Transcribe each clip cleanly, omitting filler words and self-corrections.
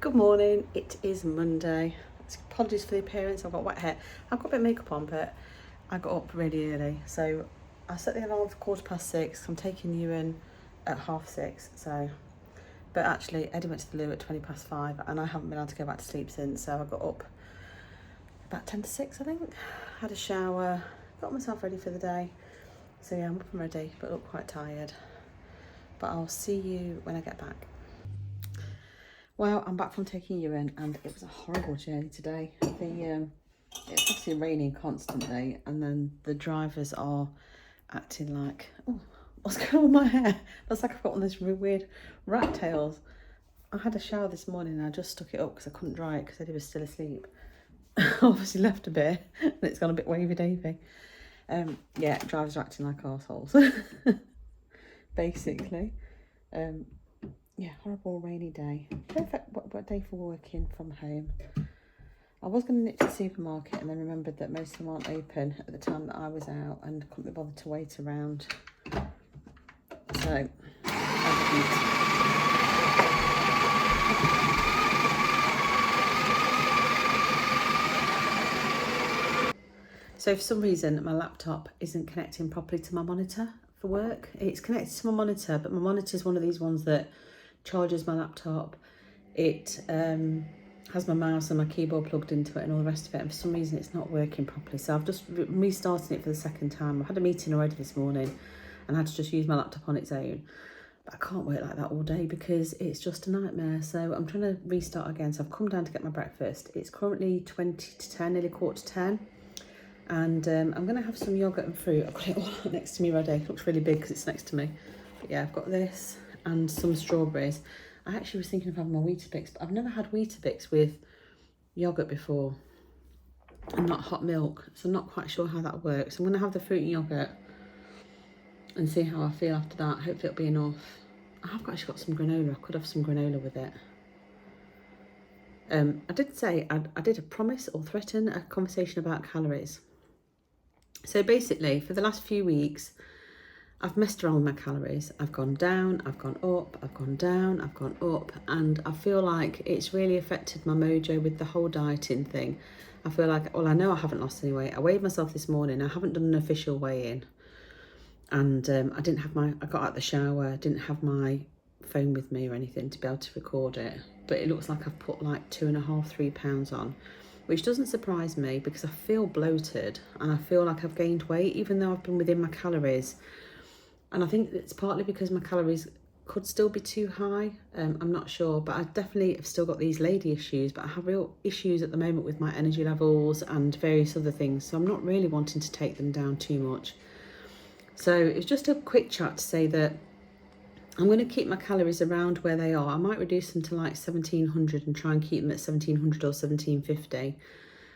Good morning, it is Monday. Apologies for the appearance, I've got wet hair. I've got a bit of makeup on, but I got up really early. So I set the alarm for 6:15. I'm taking you in at 6:30. So, but actually Eddie went to the loo at 5:20 and I haven't been able to go back to sleep since. So I got up about 6:10, I think. Had a shower, got myself ready for the day. So yeah, I'm up and ready, but look quite tired. But I'll see you when I get back. Well, I'm back from taking you in, and it was a horrible journey today. It's obviously raining constantly, and then the drivers are acting like, oh, what's going on with my hair? Looks like I've got one of those really weird rat tails. I had a shower this morning and I just stuck it up because I couldn't dry it because Eddie was still asleep. Obviously left a bit and it's gone a bit wavy-davy. Yeah, drivers are acting like arseholes, basically. Yeah, horrible rainy day. Perfect what day for working from home. I was going to nip to the supermarket and then remembered that most of them aren't open at the time that I was out and couldn't be bothered to wait around. So, for some reason, my laptop isn't connecting properly to my monitor for work. It's connected to my monitor, but my monitor is one of these ones that charges my laptop. It has my mouse and my keyboard plugged into it and all the rest of it, and for some reason it's not working properly. So I've just restarted it for the second time. I had a meeting already this morning and I had to just use my laptop on its own. But I can't work like that all day because it's just a nightmare. So I'm trying to restart again. So I've come down to get my breakfast. It's currently 20 to 10, nearly 9:45. And I'm going to have some yoghurt and fruit. I've got it all next to me ready. It looks really big because it's next to me. But yeah, I've got this and some strawberries. I actually was thinking of having my Weetabix, but I've never had Weetabix with yoghurt before and not hot milk. So I'm not quite sure how that works. I'm going to have the fruit and yoghurt and see how I feel after that. Hopefully it'll be enough. I have actually got some granola. I could have some granola with it. I did say I did promise or threaten a conversation about calories. So basically, for the last few weeks, I've messed around with my calories. I've gone down, I've gone up, I've gone down, I've gone up, and I feel like it's really affected my mojo with the whole dieting thing. I feel like, well, I know I haven't lost any weight. I weighed myself this morning. I haven't done an official weigh-in, and I got out the shower, I didn't have my phone with me or anything to be able to record it, but it looks like I've put like 2.5–3 pounds on, which doesn't surprise me because I feel bloated and I feel like I've gained weight even though I've been within my calories. And I think it's partly because my calories could still be too high. I'm not sure, but I definitely have still got these lady issues, but I have real issues at the moment with my energy levels and various other things. So I'm not really wanting to take them down too much. So it's just a quick chat to say that I'm going to keep my calories around where they are. I might reduce them to like 1,700 and try and keep them at 1,700 or 1,750,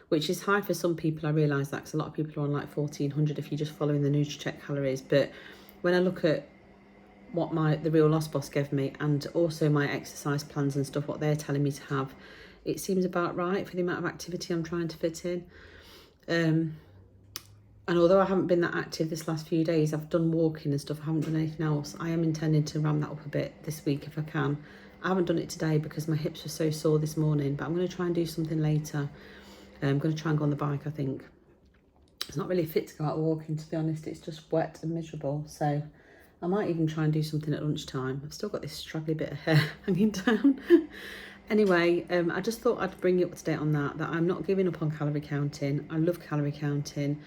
which is high for some people. I realise that because a lot of people are on like 1,400 if you're just following the NutriCheck calories. But when I look at what the Real Loss Boss gave me and also my exercise plans and stuff, what they're telling me to have, it seems about right for the amount of activity I'm trying to fit in. And although I haven't been that active this last few days, I've done walking and stuff, I haven't done anything else. I am intending to ram that up a bit this week if I can. I haven't done it today because my hips were so sore this morning, but I'm going to try and do something later. I'm going to try and go on the bike, I think. It's not really fit to go out walking, to be honest. It's just wet and miserable. So I might even try and do something at lunchtime. I've still got this straggly bit of hair hanging down. Anyway, I just thought I'd bring you up to date on that I'm not giving up on calorie counting. I love calorie counting.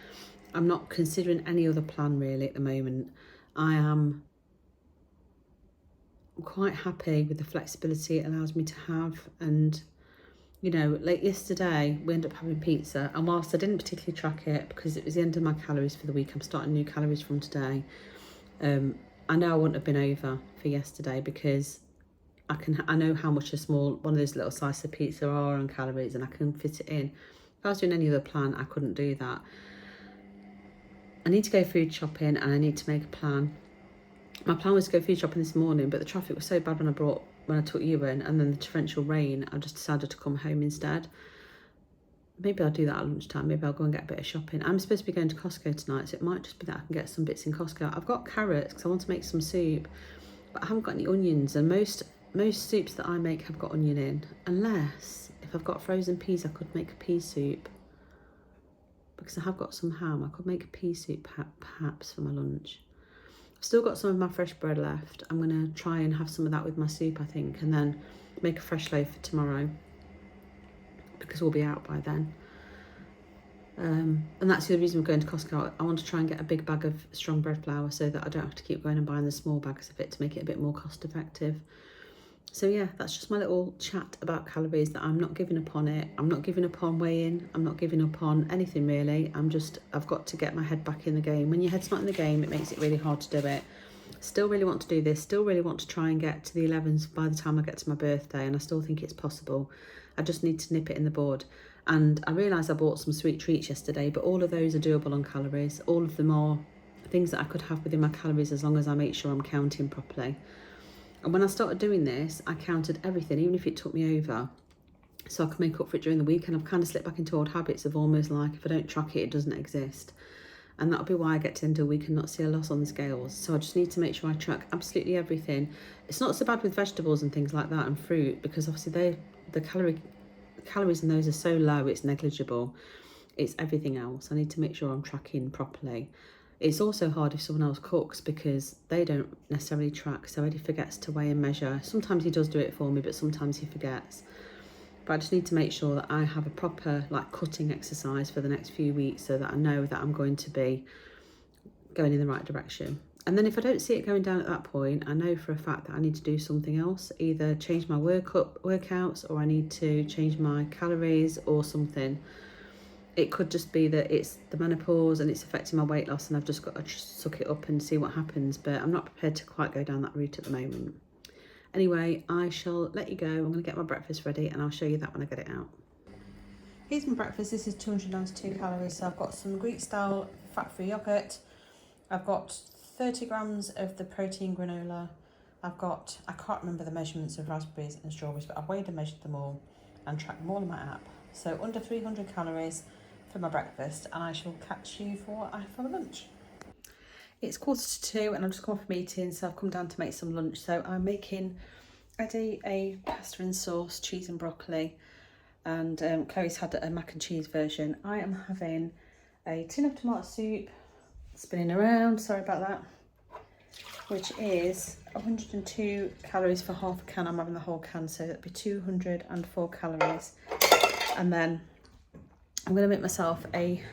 I'm not considering any other plan really at the moment. I am quite happy with the flexibility it allows me to have. And, you know, like yesterday, we ended up having pizza. And whilst I didn't particularly track it because it was the end of my calories for the week, I'm starting new calories from today. I know I wouldn't have been over for yesterday because I know how much a small one of those little slices of pizza are on calories and I can fit it in. If I was doing any other plan, I couldn't do that. I need to go food shopping and I need to make a plan. My plan was to go food shopping this morning, but the traffic was so bad when I took you in, and then the torrential rain, I just decided to come home instead. Maybe I'll do that at lunchtime. Maybe I'll go and get a bit of shopping. I'm supposed to be going to Costco tonight, so it might just be that I can get some bits in Costco. I've got carrots because I want to make some soup, but I haven't got any onions, and most most soups that I make have got onion in, unless if I've got frozen peas I could make a pea soup, because I have got some ham. I could make a pea soup perhaps for my lunch. I've still got some of my fresh bread left. I'm going to try and have some of that with my soup, I think, and then make a fresh loaf for tomorrow, because we'll be out by then. And that's the other reason we're going to Costco. I want to try and get a big bag of strong bread flour so that I don't have to keep going and buying the small bags of it, to make it a bit more cost effective. So yeah, that's just my little chat about calories, that I'm not giving up on it. I'm not giving up on weighing. I'm not giving up on anything really. I've got to get my head back in the game. When your head's not in the game, it makes it really hard to do it. Still really want to do this. Still really want to try and get to the 11s by the time I get to my birthday. And I still think it's possible. I just need to nip it in the bud. And I realised I bought some sweet treats yesterday, but all of those are doable on calories. All of them are things that I could have within my calories as long as I make sure I'm counting properly. And when I started doing this, I counted everything, even if it took me over, so I could make up for it during the week. And I've kind of slipped back into old habits of almost like, if I don't track it, it doesn't exist. And that'll be why I get to the end of the week and not see a loss on the scales. So I just need to make sure I track absolutely everything. It's not so bad with vegetables and things like that and fruit, because obviously the calories in those are so low, it's negligible. It's everything else. I need to make sure I'm tracking properly. It's also hard if someone else cooks, because they don't necessarily track. So Eddie forgets to weigh and measure. Sometimes he does do it for me, but sometimes he forgets. But I just need to make sure that I have a proper cutting exercise for the next few weeks, so that I know that I'm going to be going in the right direction. And then if I don't see it going down at that point, I know for a fact that I need to do something else, either change my workouts, or I need to change my calories or something. It could just be that it's the menopause and it's affecting my weight loss, and I've just got to suck it up and see what happens. But I'm not prepared to quite go down that route at the moment. Anyway, I shall let you go. I'm going to get my breakfast ready, and I'll show you that when I get it out. Here's my breakfast. This is 292 calories. So I've got some Greek-style fat-free yogurt. I've got 30 grams of the protein granola. I can't remember the measurements of raspberries and strawberries, but I've weighed and measured them all and tracked them all in my app. So under 300 calories for my breakfast, and I shall catch you for what I have for lunch. It's 1:45 and I've just come off a meeting, so I've come down to make some lunch. So I'm making Eddie a pasta and sauce, cheese and broccoli, and Chloe's had a mac and cheese version. I am having a tin of tomato soup, spinning around, sorry about that, which is 102 calories for half a can. I'm having the whole can, so that'd be 204 calories. And then I'm going to make myself a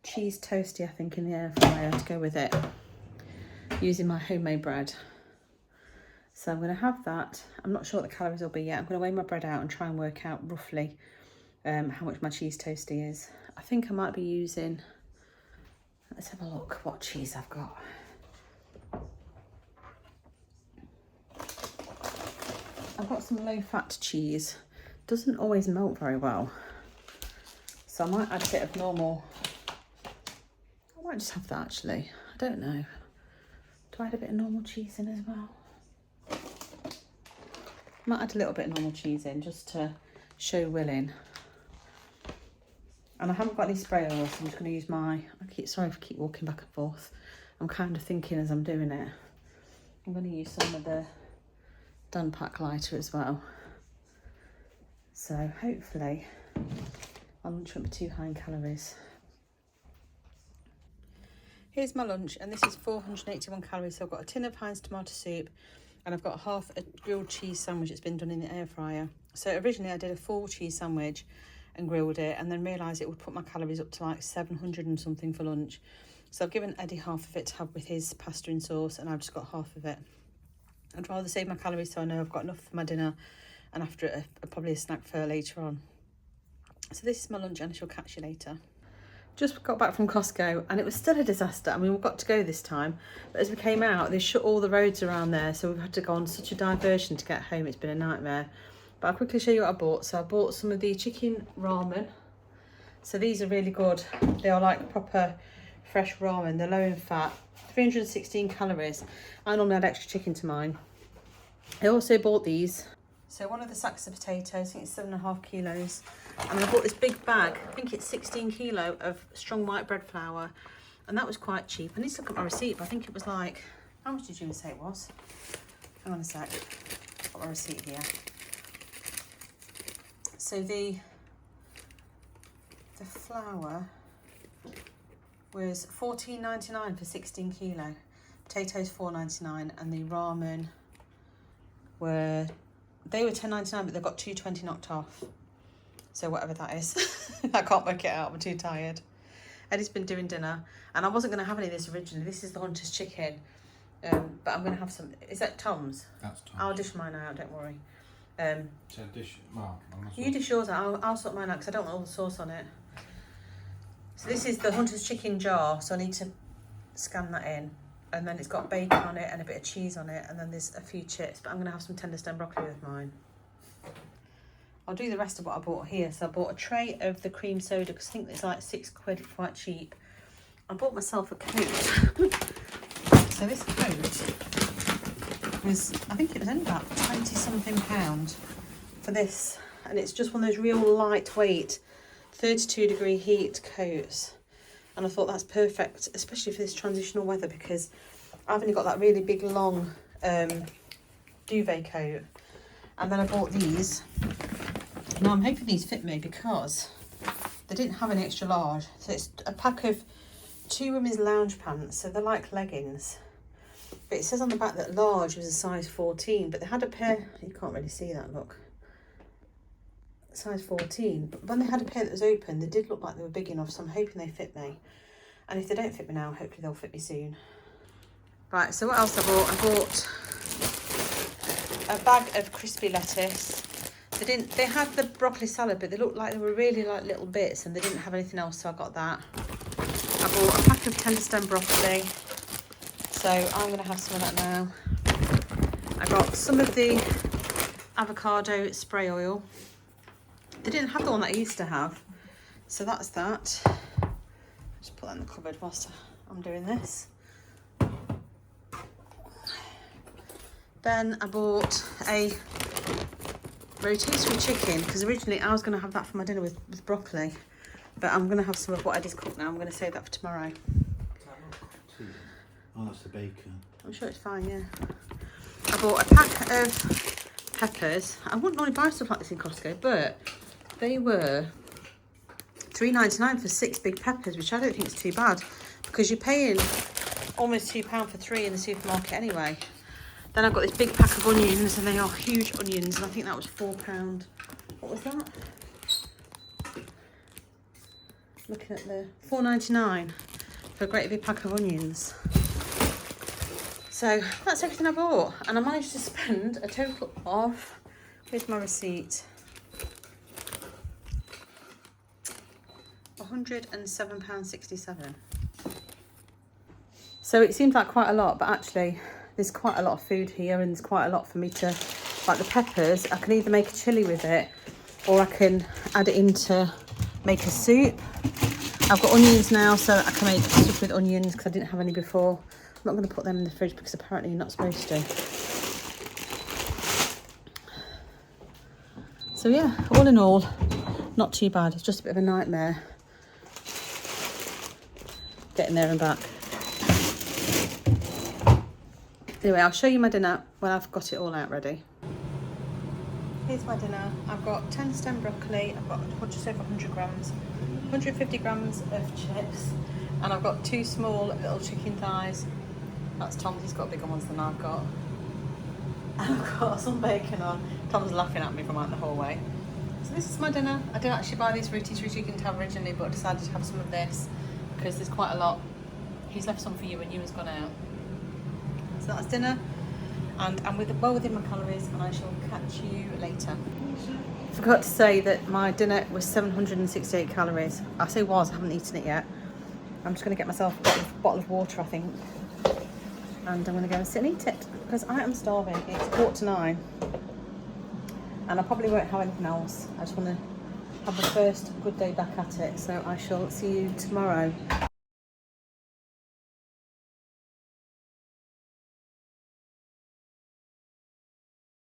cheese toasty, I think, in the air fryer to go with it, using my homemade bread. So I'm going to have that. I'm not sure what the calories will be yet. I'm going to weigh my bread out and try and work out roughly how much my cheese toasty is. I think I might be using, let's have a look what cheese I've got. I've got some low-fat cheese. Doesn't always melt very well, so I might add a bit of normal. I might just have that actually. I don't know. Do I add a bit of normal cheese in as well? I might add a little bit of normal cheese in just to show willing. And I haven't got any spray oil, so I'm just going to use sorry if I keep walking back and forth. I'm kind of thinking as I'm doing it. I'm going to use some of the Done Pack lighter as well. So hopefully my lunch won't be too high in calories. Here's my lunch, and this is 481 calories. So I've got a tin of Heinz tomato soup, and I've got half a grilled cheese sandwich that's been done in the air fryer. So originally I did a full cheese sandwich and grilled it, and then realised it would put my calories up to 700 and something for lunch. So I've given Eddie half of it to have with his pasta and sauce, and I've just got half of it. I'd rather save my calories so I know I've got enough for my dinner, and after it, probably a snack for later on. So this is my lunch, and I shall catch you later. Just got back from Costco, and it was still a disaster. I mean, we've got to go this time, but as we came out, they shut all the roads around there, so we've had to go on such a diversion to get home. It's been a nightmare. But I'll quickly show you what I bought. So I bought some of the chicken ramen. So these are really good. They are like proper fresh ramen. They're low in fat, 316 calories. I normally add extra chicken to mine. I also bought these. So one of the sacks of potatoes, I think it's 7.5 kilos. And I bought this big bag, I think it's 16 kilo of strong white bread flour. And that was quite cheap. I need to look at my receipt, but I think it was how much did you say it was? Hang on a sec. got my receipt here. So the flour was $14.99 for 16 kilo. Potatoes $4.99, and the ramen were $10.99, but they've got $2.20 knocked off. So whatever that is, I can't work it out. I'm too tired. Eddie's been doing dinner, and I wasn't going to have any of this originally. This is the Hunter's chicken, but I'm going to have some. Is that Tom's? That's Tom's. I'll dish mine out. Don't worry. So dish, well, you dish yours out. I'll sort mine out because I don't want all the sauce on it. So this is the Hunter's chicken jar. So I need to scan that in, and then it's got bacon on it and a bit of cheese on it, and then there's a few chips. But I'm going to have some tender stem broccoli with mine. I'll do the rest of what I bought here. So I bought a tray of the cream soda because I think it's like £6, it's quite cheap. I bought myself a coat. So this coat was, I think it was only about 20 something pound for this. And it's just one of those real lightweight 32 degree heat coats. And I thought that's perfect, especially for this transitional weather, because I've only got that really big long duvet coat. And then I bought these. Now I'm hoping these fit me because they didn't have any extra large. So it's a pack of 2 women's lounge pants. So they're like leggings. But it says on the back that large was a size 14. But they had a pair, you can't really see that, look. Size 14. But when they had a pair that was open, they did look like they were big enough. So I'm hoping they fit me. And if they don't fit me now, hopefully they'll fit me soon. Right, so what else I bought? I bought a bag of crispy lettuce. They had the broccoli salad, but they looked like they were really like little bits, and they didn't have anything else, so I got that. I bought a pack of tender stem broccoli, so I'm going to have some of that now. I got some of the avocado spray oil. They didn't have the one that I used to have, so that's that. Just put that in the cupboard whilst I'm doing this. Then I bought a rotisserie chicken, because originally I was going to have that for my dinner with broccoli, but I'm going to have some of what Eddie's cooked now. I'm going to save that for tomorrow. Oh, that's the bacon. I'm sure it's fine, yeah. I bought a pack of peppers. I wouldn't normally buy stuff like this in Costco, but they were $3.99 for 6 big peppers, which I don't think is too bad, because you're paying almost £2 for 3 in the supermarket anyway. Then I've got this big pack of onions, and they are huge onions, and I think that was £4. What was that? Looking at the $4.99 for a great big pack of onions. So that's everything I bought, and I managed to spend a total of, here's my receipt, £107.67. So it seems like quite a lot, but actually there's quite a lot of food here, and there's quite a lot for me to, like the peppers, I can either make a chilli with it, or I can add it in to make a soup. I've got onions now, so I can make soup with onions, because I didn't have any before. I'm not going to put them in the fridge, because apparently you're not supposed to. So yeah, all in all, not too bad. It's just a bit of a nightmare getting there and back. Anyway, I'll show you my dinner when I've got it all out ready. Here's my dinner. I've got 10 stem broccoli, I've got just over 100 grams, 150 grams of chips, and I've got 2 small little chicken thighs. That's Tom's, he's got bigger ones than I've got. And I've got some bacon on. Tom's laughing at me from out the hallway. So this is my dinner. I didn't actually buy these rotisserie chicken to have originally, but I decided to have some of this because there's quite a lot. He's left some for you, and Ewan's gone out. So that's dinner, and I'm well within my calories, and I shall catch you later. Forgot to say that my dinner was 768 calories. I say was, I haven't eaten it yet. I'm just going to get myself a bottle of water, I think, and I'm going to go and sit and eat it because I am starving. It's 8:45, and I probably won't have anything else. I just want to have the first good day back at it, so I shall see you tomorrow.